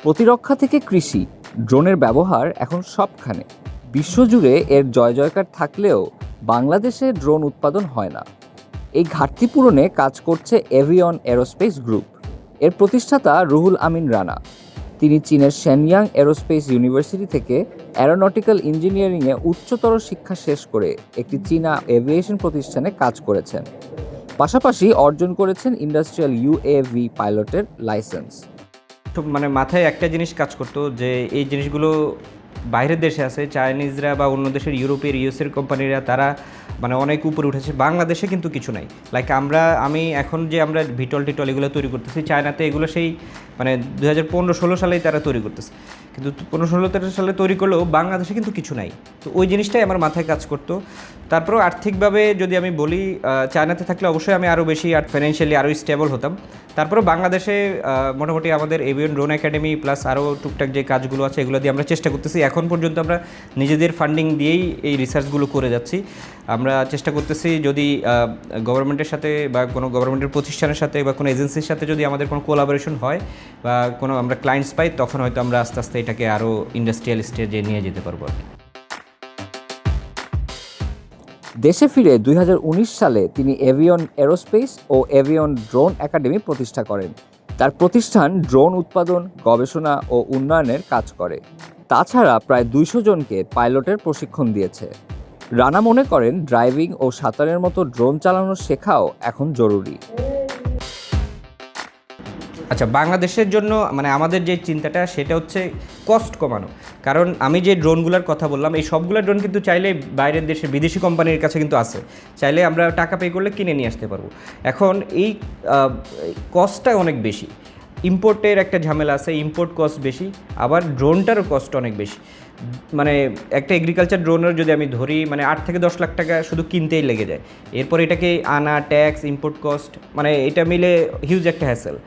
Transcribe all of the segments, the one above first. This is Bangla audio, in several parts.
প্রতিরক্ষা থেকে কৃষি, ড্রোনের ব্যবহার এখন সবখানে। বিশ্বজুড়ে এর জয়জয়কার থাকলেও বাংলাদেশে ড্রোন উৎপাদন হয় না। এই ঘাটতি পূরণে কাজ করছে এভিয়ন এরোস্পেস গ্রুপ। এর প্রতিষ্ঠাতা রুহুল আমিন রানা। তিনি চীনের শেনইয়াং এরোস্পেস ইউনিভার্সিটি থেকে অ্যারোনটিক্যাল ইঞ্জিনিয়ারিংয়ে উচ্চতর শিক্ষা শেষ করে একটি চীনা এভিয়েশন প্রতিষ্ঠানে কাজ করেছেন। পাশাপাশি অর্জন করেছেন ইন্ডাস্ট্রিয়াল UAV পাইলটের লাইসেন্স। তো মাথায় একটা জিনিস কাজ করতো যে এই জিনিসগুলো বাইরের দেশে আছে, চাইনিজরা বা অন্য দেশের ইউরোপের ইউএসের কোম্পানিরা তারা অনেক উপরে উঠেছে, বাংলাদেশে কিন্তু কিছু নাই। আমি এখন যে আমরা ভিটল টিটল এগুলো তৈরি করতেছি, চায়নাতে এগুলো সেই 2015-16 সালেই তারা তৈরি করতেছে, কিন্তু 15-16 সালে তৈরি করলেও বাংলাদেশে কিন্তু কিছু নাই। তো ওই জিনিসটাই আমার মাথায় কাজ করতো। তারপরেও আর্থিকভাবে যদি আমি বলি, চায়নাতে থাকলে অবশ্যই আমি আরও বেশি ফাইন্যান্সিয়ালি আরও স্টেবল হতাম। তারপরেও বাংলাদেশে মোটামুটি আমাদের এভিয়ন ড্রোন একাডেমি প্লাস আরও টুকটাক যে কাজগুলো আছে এগুলো দিয়ে আমরা চেষ্টা করতেছি। এখন পর্যন্ত আমরা নিজেদের ফান্ডিং দিয়েই এই রিসার্চগুলো করে যাচ্ছি। আমরা চেষ্টা করতেছি যদি গভর্নমেন্টের সাথে বা কোনো গভর্নমেন্টের প্রতিষ্ঠানের সাথে বা কোনো এজেন্সির সাথে যদি আমাদের কোনো কোলাবোরেশন হয় বা কোনো আমরা ক্লায়েন্টস পাই, তখন হয়তো আমরা আস্তে আস্তে এটাকে আরও ইন্ডাস্ট্রিয়াল স্টেজে নিয়ে যেতে পারবো। দেশে ফিরে 2019 সালে তিনি এভিয়ন এরোস্পেস ও এভিয়ন ড্রোন একাডেমি প্রতিষ্ঠা করেন। তার প্রতিষ্ঠান ড্রোন উৎপাদন, গবেষণা ও উন্নয়নের কাজ করে। তাছাড়া প্রায় 200 জনকে পাইলটের প্রশিক্ষণ দিয়েছে। রানা মনে করেন ড্রাইভিং ও সাঁতারের মতো ড্রোন চালানো শেখাও এখন জরুরি। আচ্ছা, বাংলাদেশের জন্য আমাদের যে চিন্তাটা সেটা হচ্ছে কস্ট কমানো। কারণ আমি যে ড্রোনগুলোর কথা বললাম, এই সবগুলো ড্রোন কিন্তু চাইলে বাইরের দেশের বিদেশি কোম্পানির কাছে কিন্তু আছে, চাইলে আমরা টাকা পে করলে কিনে নিয়ে আসতে পারবো। এখন এই কস্টটা অনেক বেশি, ইম্পোর্টের একটা ঝামেলা আছে, ইম্পোর্ট কস্ট বেশি, আবার ড্রোনটারও কস্ট অনেক বেশি। একটা এগ্রিকালচার ড্রোনের যদি আমি ধরি 8 থেকে 10 লাখ টাকা শুধু কিনতেই লেগে যায়। এরপর এটাকে আনা, ট্যাক্স, ইম্পোর্ট কস্ট, এটা মিলে হিউজ একটা হ্যাসেল।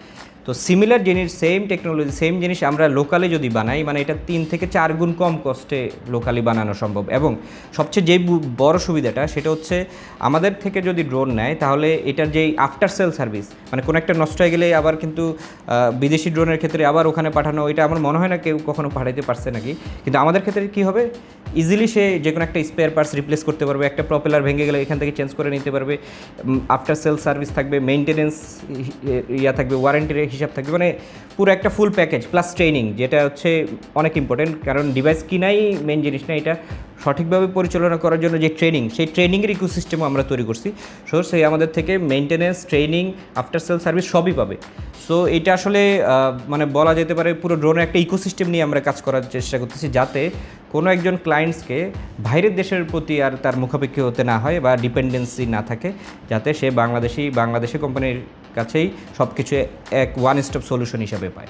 তো সিমিলার জিনিস, সেম টেকনোলজি, সেম জিনিস আমরা লোকালি যদি বানাই, এটা 3 থেকে 4 গুণ কম কস্টে লোকালি বানানো সম্ভব। এবং সবচেয়ে যে বড় সুবিধাটা সেটা হচ্ছে আমাদের থেকে যদি ড্রোন নেয় তাহলে এটার যেই আফটার সেল সার্ভিস, কোনো একটা নষ্ট হয়ে গেলে আবার কিন্তু বিদেশি ড্রোনের ক্ষেত্রে আবার ওখানে পাঠানো, এটা আমার মনে হয় না কেউ কখনো পাঠাইতে পারছে নাকি। কিন্তু আমাদের ক্ষেত্রে কী হবে, ইজিলি সে যে কোনো একটা স্পেয়ার পার্টস রিপ্লেস করতে পারবে, একটা প্রপেলার ভেঙে গেলে এখান থেকে চেঞ্জ করে নিতে পারবে, আফটার সেল সার্ভিস থাকবে, মেইনটেনেন্স থাকবে, ওয়ারেন্টির হিসাব থাকবে, পুরো একটা ফুল প্যাকেজ প্লাস ট্রেনিং, যেটা হচ্ছে অনেক ইম্পর্টেন্ট। কারণ ডিভাইস কিনাই মেইন জিনিস না, এটা সঠিকভাবে পরিচালনা করার জন্য যে ট্রেনিং, সেই ট্রেনিংয়ের ইকোসিস্টেমও আমরা তৈরি করছি। সো সেই আমাদের থেকে maintenance, training, after sale service সবই পাবে। সো এটা আসলে বলা যেতে পারে পুরো ড্রোনের একটা ইকোসিস্টেম নিয়ে আমরা কাজ করার চেষ্টা করতেছি, যাতে কোনো একজন ক্লায়েন্টসকে বাইরের দেশের প্রতি আর তার মুখাপেক্ষি হতে না হয় বা ডিপেন্ডেন্সি না থাকে, যাতে সে বাংলাদেশি কোম্পানির কাছেই সব কিছু এক ওয়ান স্টপ সলিউশন হিসাবে পায়।